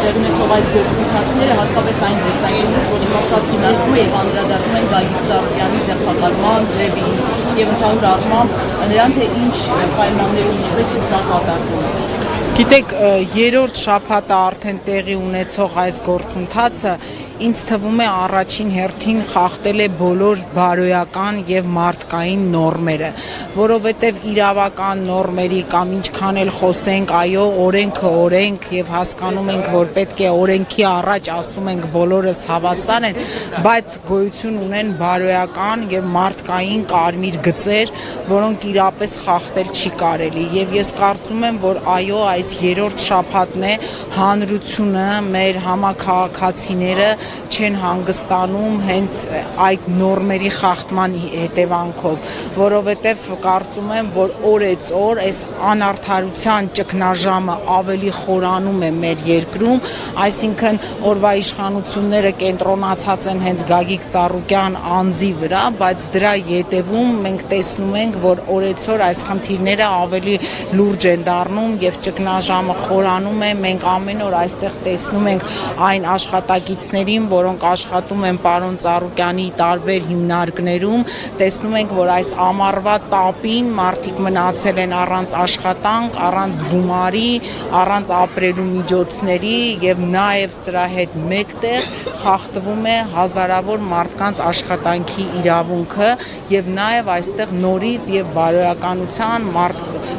տեղի ունեցող այս գործընթացները հատկապես այն տեսանկյունից, որ իմանալով քննարկում է եւ անդրադառնում են Գագիկ Ծառուկյանի ձերբակալման ձևին եւ ընդհանուր առմամբ նրան թե ինչ պայմաններում ինչպես է սա կատարվում։ Գիտեք, երրորդ շաբաթը արդեն տեղի ունեցող այս գործընթացը ինձ թվում է առաջին հերթին խախտել է բոլոր բարոյական եւ մարդկային նորմերը, որովհետեւ իրավական նորմերի կամ ինչքան էլ խոսենք, այո, օրենքը օրենք եւ հասկանում ենք, որ պետք է օրենքի առաջ ասում ենք բոլորս հավասար են, բայց գոյություն ունեն բարոյական եւ մարդկային կարմիր գծեր, որոնք իրապես խախտել չի կարելի եւ ես կարծում եմ, որ այո, այս երրորդ շաբաթն է հանրությունը, մեր համաքաղաքացիները չեն հանգստանում հենց այդ նորմերի խախտման հետևանքով, որովհետև կարծում եմ, որ օրեցօր այս անարդարության ճգնաժամը ավելի խորանում է մեր երկրում, այսինքն օրվա իշխանությունները կենտրոնացած են հենց Գագիկ Ծառուկյան անձի վրա, բայց դրա ետևում մենք տեսնում ենք, որ օրեցօր այս խնդիրները ավելի լուրջ են դառնում եւ ճգնաժամը խորանում է, մենք ամեն օր այստեղ տեսնում ենք այն աշխատակիցներին, որոնք աշխատում են պարոն Ծառուկյանի տարբեր հիմնարկներում, տեսնում ենք, որ այս ամառվա տապին մարդիկ մնացել են առանց աշխատանք, առանց գումարի, առանց ապրելու միջոցների եւ նաեւ սրա հետ մեկտեղ խախտվում է հազարավոր մարդկանց աշխատանքի իրավունքը եւ նաեւ այստեղ նորից եւ բարոյականության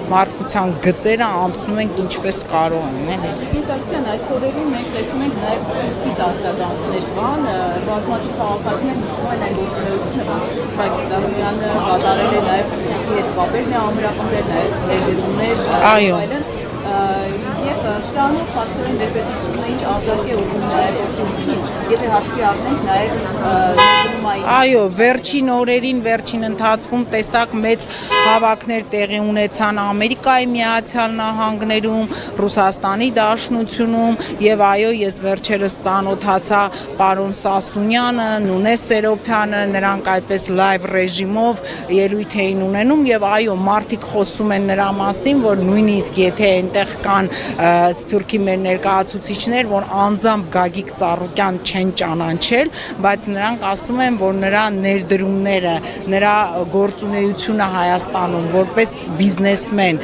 մարդկության գծերը անցնում են ինչպես կարող են։ Իսկական այս օրերին մենք տեսնում ենք նաեւ սպորտից արձագանքներ կան, բազմաթիվ քաղաքացիներ նշում են այն գործունեությունը, որ Գագիկ Ծառուկյանը կատարել է նաեւ սպորտի հետ կապեր, ամրապնդել նաեւ ներդրումներ, այլն։ Եվ սրանով փաստորեն մեր պետությունը ինչ ազատ է ուղղում նաև սպորտին, եթե հաշվի առնենք նաև ներդրումային։ Այո, վերջին օրերին, վերջին ընթացքում տեսակ մեծ հավաքներ տեղի ունեցան Ամերիկայի Միացյալ Նահանգներում, Ռուսաստանի Դաշնությունում եւ այո, ես վերջերս ծանոթացա պարոն Սասունյանը, Նունես Սերոփյանը, նրանք այդպես լայվ ռեժիմով ելույթ էին ունենում եւ այո, մարդիկ խոսում են նրա մասին, որ նույնիսկ եթե այնտեղ կան Սփյուռքի մեր ներկայացուցիչներ, որ անձամբ Գագիկ Ծառուկյան չեն ճանաչել, բայց նրանք ասում են, որ նրա ներդրումները, նրա գործունեությունը Հայաստանում որպես բիզնեսմեն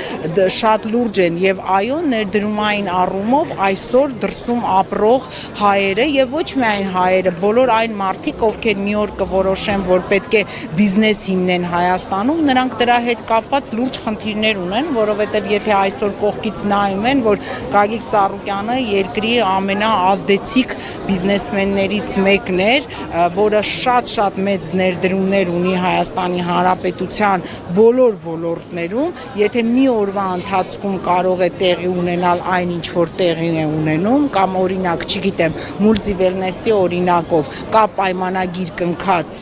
շատ լուրջ են եւ այո, ներդրումային առումով այսօր դրսում ապրող հայերը եւ ոչ միայն հայերը, բոլոր այն մարդիկ, ովքեր մի օր կորոշեն, որ պետք է բիզնես հիմնեն Հայաստանում, նրանք դրա հետ կապված լուրջ խնդիրներ ունեն, որովհետեւ եթե այսօր կողքից նայում են, որ Գագիկ Ծառուկյանը երկրի ամենաազդեցիկ բիզնեսմեններից մեկն էր, որը շատ մեծ ներդրումներ ունի Հայաստանի Հանրապետության բոլոր ոլորտներում, եթե մի օրվա ընթացքում կարող է տեղի ունենալ այն ինչ որ տեղի է ունենում, կամ օրինակ, չգիտեմ, Մուլտիվելնեսի օրինակով կա պայմանագիր կնքած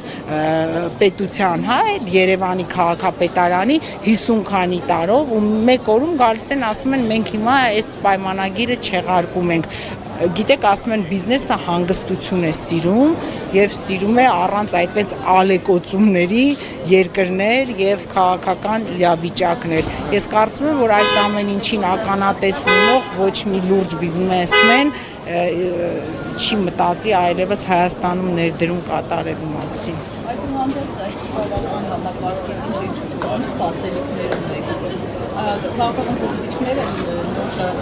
պետության հետ, Երևանի քաղաքապետարանի 50 քանի տարով ու մեկ օրում գալիս են ասում են մենք հիմա այս պայմանագիրը չեղարկում ենք։ Գիտեք, ասում են բիզնեսը հանգստություն է սիրում եւ սիրում է առանց այդպես ալեկոծումների երկրներ եւ քաղաքական իրավիճակներ։ Ես կարծում եմ, որ այս ամեն ինչին ականատես լինող ոչ մի լուրջ բիզնեսմեն չի մտածի այլևս Հայաստանում ներդրում կատարելու մասին։ Այդուհանդերձ այս բավական համակարգեցին սպասելիքներ ունենք։ Քաղաքական գործիչները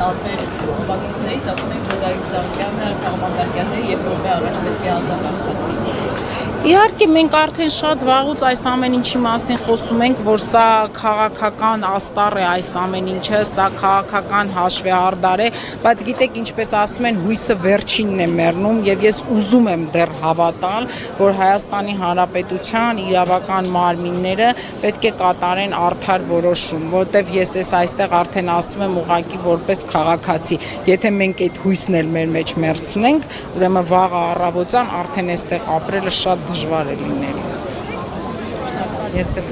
տարբեր խմբակցություններից ասում են, որ Գագիկ Ծառուկյանը Խաղմանդակյանը եւ որպես առաջ պետք է ազատանցել։ Իհարկե մենք արդեն շատ վաղուց այս ամեն ինչի մասին խոսում ենք, որ սա քաղաքական աստառ է այս ամեն ինչը, սա քաղաքական հաշվեհարդար է, բայց գիտեք ինչպես ասում են, հույսը վերջինն է մեռնում եւ ես ուզում եմ դեռ հավատալ, որ Հայաստանի Հանրապետության իրավական մարմինները պետք է կատարեն արդար որոշում, որտեվ ես այստեղ արդեն ասում եմ ուղղակի որպես քաղաքացի, եթե մենք այդ հույսն էլ մեր մեջ մերցնենք, ուրեմն վաղը առավոտյան արդեն այստեղ ապրելը շատ դժվար է լինելու։ Ես էլ